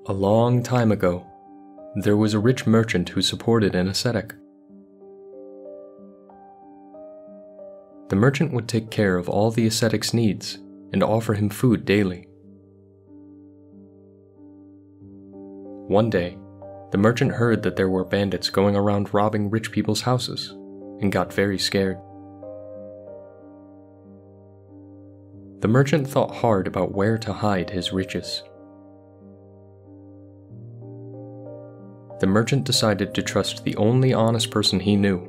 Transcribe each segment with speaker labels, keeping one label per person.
Speaker 1: A long time ago, there was a rich merchant who supported an ascetic. The merchant would take care of all the ascetic's needs and offer him food daily. One day, the merchant heard that there were bandits going around robbing rich people's houses and got very scared. The merchant thought hard about where to hide his riches. The merchant decided to trust the only honest person he knew,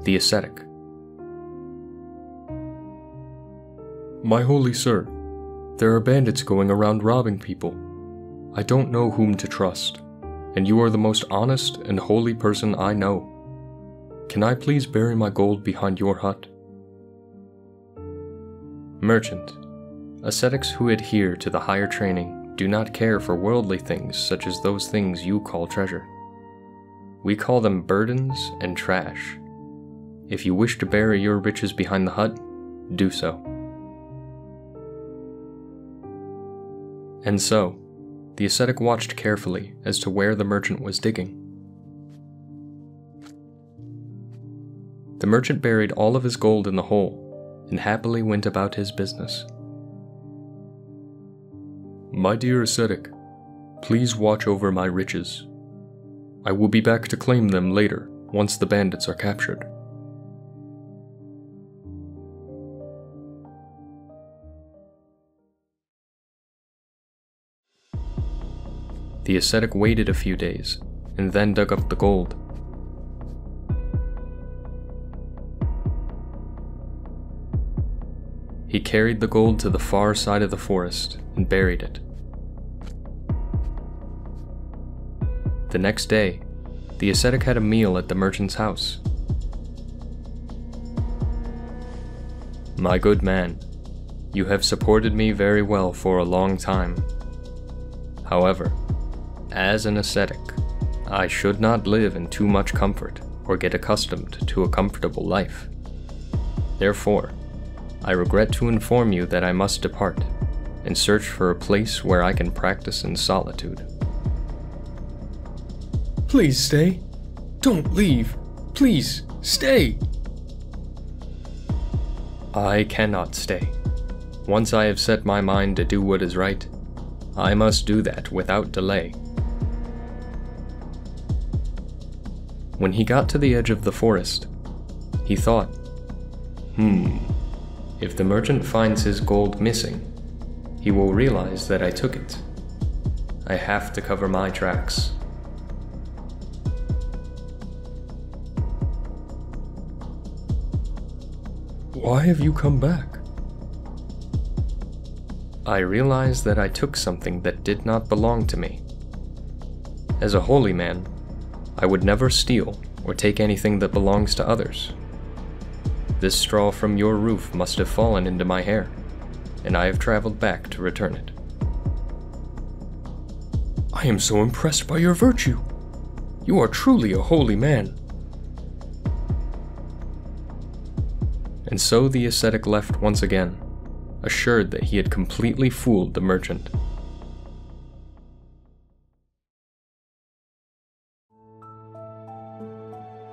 Speaker 1: the ascetic. "My holy sir, there are bandits going around robbing people. I don't know whom to trust, and you are the most honest and holy person I know. Can I please bury my gold behind your hut?" Merchant. Ascetics who adhere to the higher training do not care for worldly things such as those things you call treasure. We call them burdens and trash. If you wish to bury your riches behind the hut, do so. And so, the ascetic watched carefully as to where the merchant was digging. The merchant buried all of his gold in the hole and happily went about his business. "My dear ascetic, please watch over my riches. I will be back to claim them later once the bandits are captured." The ascetic waited a few days and then dug up the gold. He carried the gold to the far side of the forest and buried it. The next day, the ascetic had a meal at the merchant's house. "My good man, you have supported me very well for a long time. However, as an ascetic, I should not live in too much comfort or get accustomed to a comfortable life. Therefore, I regret to inform you that I must depart and search for a place where I can practice in solitude." "Please stay. Don't leave. Please, stay." "I cannot stay. Once I have set my mind to do what is right, I must do that without delay." When he got to the edge of the forest, he thought, If the merchant finds his gold missing, he will realize that I took it. I have to cover my tracks." "Why have you come back?" "I realized that I took something that did not belong to me. As a holy man, I would never steal or take anything that belongs to others. This straw from your roof must have fallen into my hair, and I have traveled back to return it." "I am so impressed by your virtue. You are truly a holy man." And so the ascetic left once again, assured that he had completely fooled the merchant.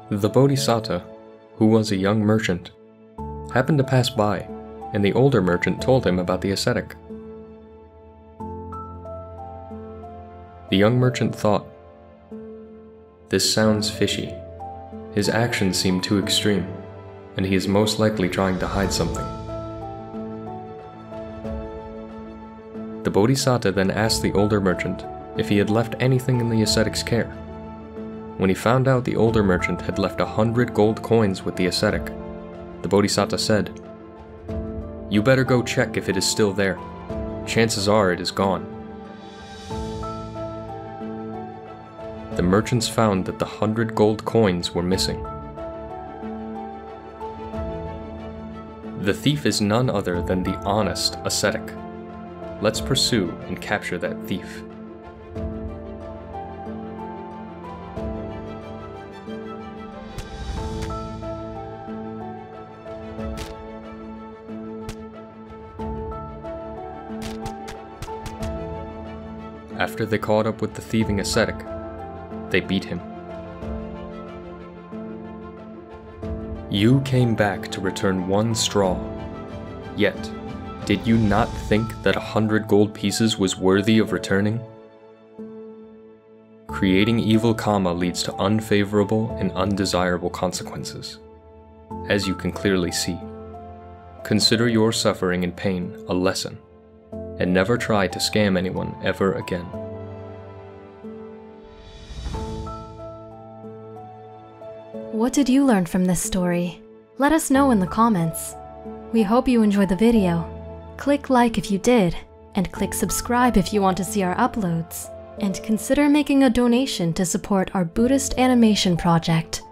Speaker 1: The Bodhisattva, who was a young merchant, happened to pass by, and the older merchant told him about the ascetic. The young merchant thought, "This sounds fishy. His actions seem too extreme, and he is most likely trying to hide something." The Bodhisattva then asked the older merchant if he had left anything in the ascetic's care. When he found out the older merchant had left 100 gold coins with the ascetic, the Bodhisattva said, "You better go check if it is still there. Chances are it is gone." The merchants found that the 100 gold coins were missing. The thief is none other than the honest ascetic. Let's pursue and capture that thief. after they caught up with the thieving ascetic, they beat him. You came back to return 1 straw, yet did you not think that 100 gold pieces was worthy of returning? Creating evil karma leads to unfavorable and undesirable consequences, as you can clearly see. Consider your suffering and pain a lesson, and never try to scam anyone ever again.
Speaker 2: What did you learn from this story? Let us know in the comments. We hope you enjoyed the video. Click like if you did, and click subscribe if you want to see our uploads. And consider making a donation to support our Buddhist animation project.